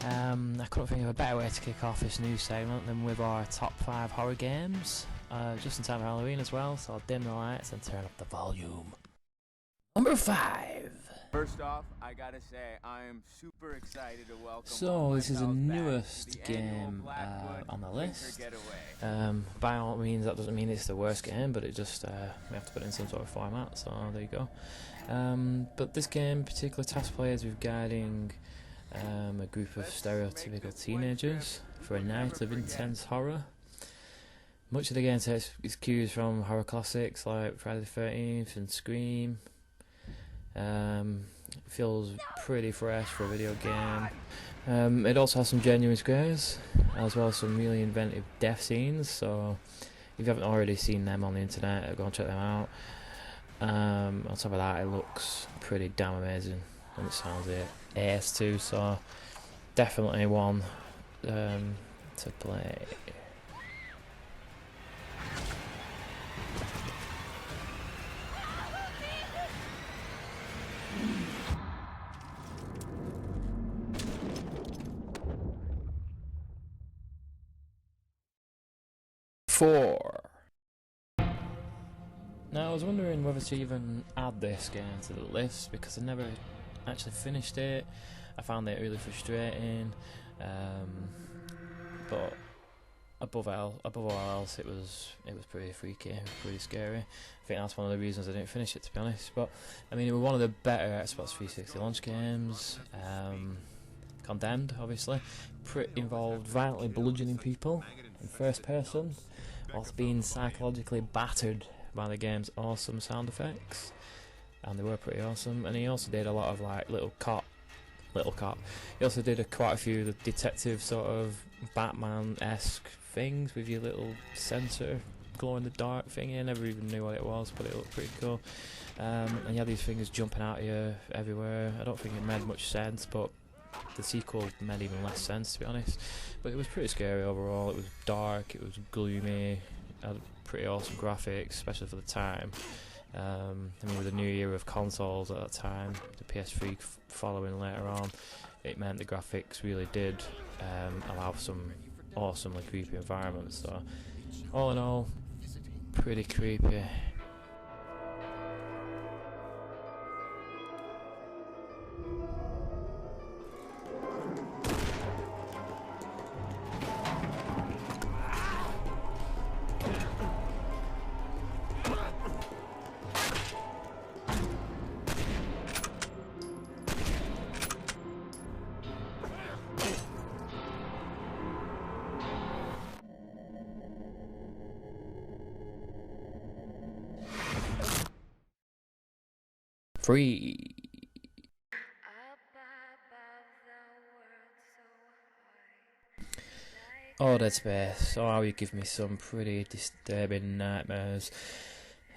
I couldn't think of a better way to kick off this new segment than with our top 5 horror games, just in time for Halloween as well, so I'll dim the lights and turn up the volume. Number 5. First off, I gotta say, I am super excited to welcome. So this is the newest game on the list. By all means, that doesn't mean it's the worst game, but it just we have to put it in some sort of format. So there you go. But this game particularly tasks players with guiding a group of stereotypical teenagers for a night of intense horror. Much of the game takes its cues from horror classics like Friday the 13th and Scream. Feels pretty fresh for a video game. It also has some genuine scares, as well as some really inventive death scenes, so if you haven't already seen them on the internet, go and check them out. On top of that, it looks pretty damn amazing, and it sounds AS too, so definitely one to play. Now I was wondering whether to even add this game to the list because I never actually finished it. I found it really frustrating, but above all else, it was pretty freaky, pretty scary. I think that's one of the reasons I didn't finish it, to be honest. But I mean, it was one of the better Xbox 360 launch games. Condemned, obviously. Involved violently bludgeoning people in first person, whilst being psychologically battered by the game's awesome sound effects, and they were pretty awesome. And he also did a lot of like little cop. He also did quite a few of the detective sort of Batman-esque things with your little sensor glow in the dark thingy. I never even knew what it was, but it looked pretty cool. And you had these things jumping out of you everywhere. I don't think it made much sense, but the sequel made even less sense, to be honest. But it was pretty scary overall. It was dark, it was gloomy, had pretty awesome graphics, especially for the time. I mean, with the new era of consoles at that time, the PS3 following later on, it meant the graphics really did allow some awesomely creepy environments. So, all in all, pretty creepy. Free. Oh, Dead Space. Oh, you give me some pretty disturbing nightmares.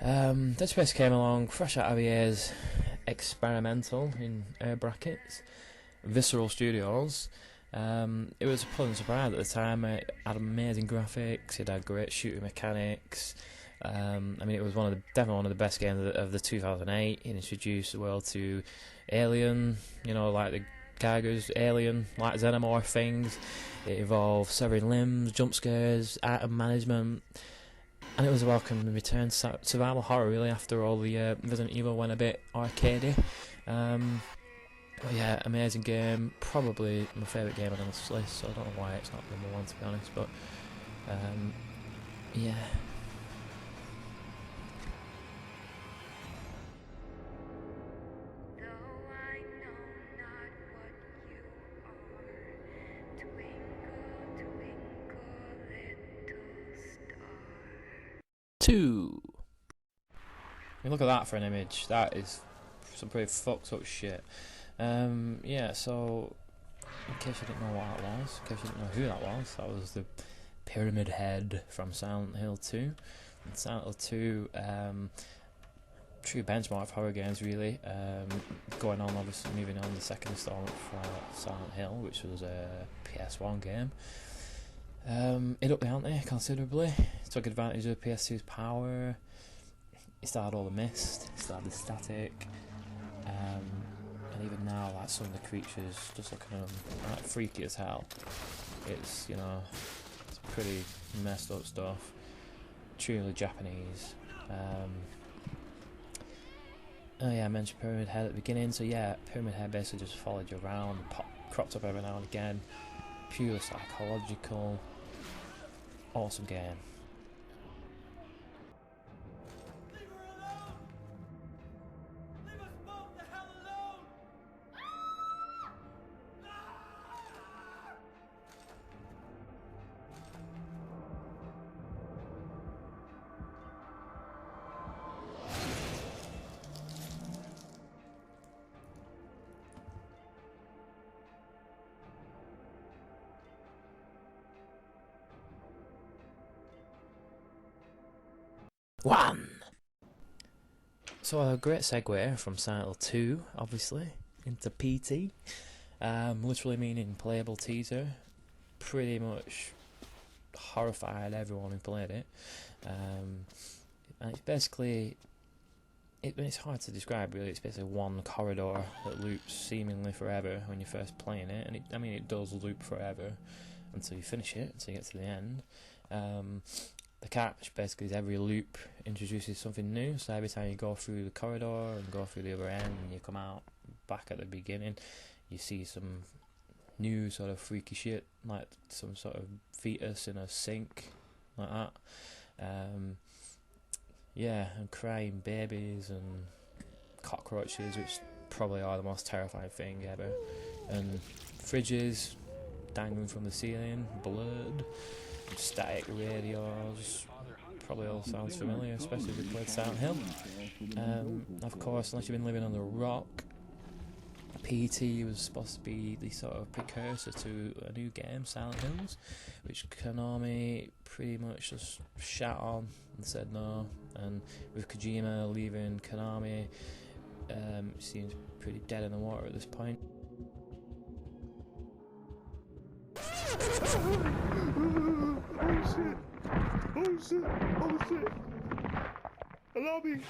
Dead Space came along fresh out of the years, experimental in air brackets, Visceral Studios. It was a pleasant surprise at the time. It had amazing graphics, it had great shooting mechanics. I mean, it was definitely one of the best games of the 2008. It introduced the world to Alien, like the Geiger's Alien, like Xenomorph things. It involved severing limbs, jump scares, item management, and it was a welcome return to survival horror, really, after all the Resident Evil went a bit arcadey. But yeah, amazing game. Probably my favourite game on this list, so I don't know why it's not number one, to be honest. But yeah. Two. I mean, look at that for an image. That is some pretty fucked up shit. Yeah, so in case you didn't know what that was, in case you didn't know who that was the Pyramid Head from Silent Hill 2. And Silent Hill 2, true benchmark of horror games, really. Going on, obviously, moving on the second installment for Silent Hill, which was a PS1 game. It upped the ante considerably. It took advantage of PS2's power. It started all the mist, it started the static, and even now, like some of the creatures, just looking at them, like freaky as hell. It's, you know, it's pretty messed up stuff. Truly Japanese. Oh yeah, I mentioned Pyramid Head at the beginning, so yeah, Pyramid Head basically just followed you around, cropped up every now and again. Purely psychological. Awesome game. One! So a great segue from Silent Hill 2, obviously, into PT. Literally meaning playable teaser. Pretty much horrified everyone who played it. And it's basically... It's hard to describe really. It's basically one corridor that loops seemingly forever when you're first playing it. And it does loop forever until you finish it, until you get to the end. The catch basically is every loop introduces something new, so every time you go through the corridor and go through the other end and you come out back at the beginning, you see some new sort of freaky shit, like some sort of fetus in a sink, like that. Yeah, and crying babies and cockroaches, which probably are the most terrifying thing ever, and fridges dangling from the ceiling, blood, static radios. Probably all sounds familiar, especially if you played Silent Hill. Of course, unless you've been living under a rock, PT was supposed to be the sort of precursor to a new game, Silent Hills, which Konami pretty much just shat on and said no. And with Kojima leaving Konami, it seems pretty dead in the water at this point. Oh shit! Oh shit! Oh shit! Allow me!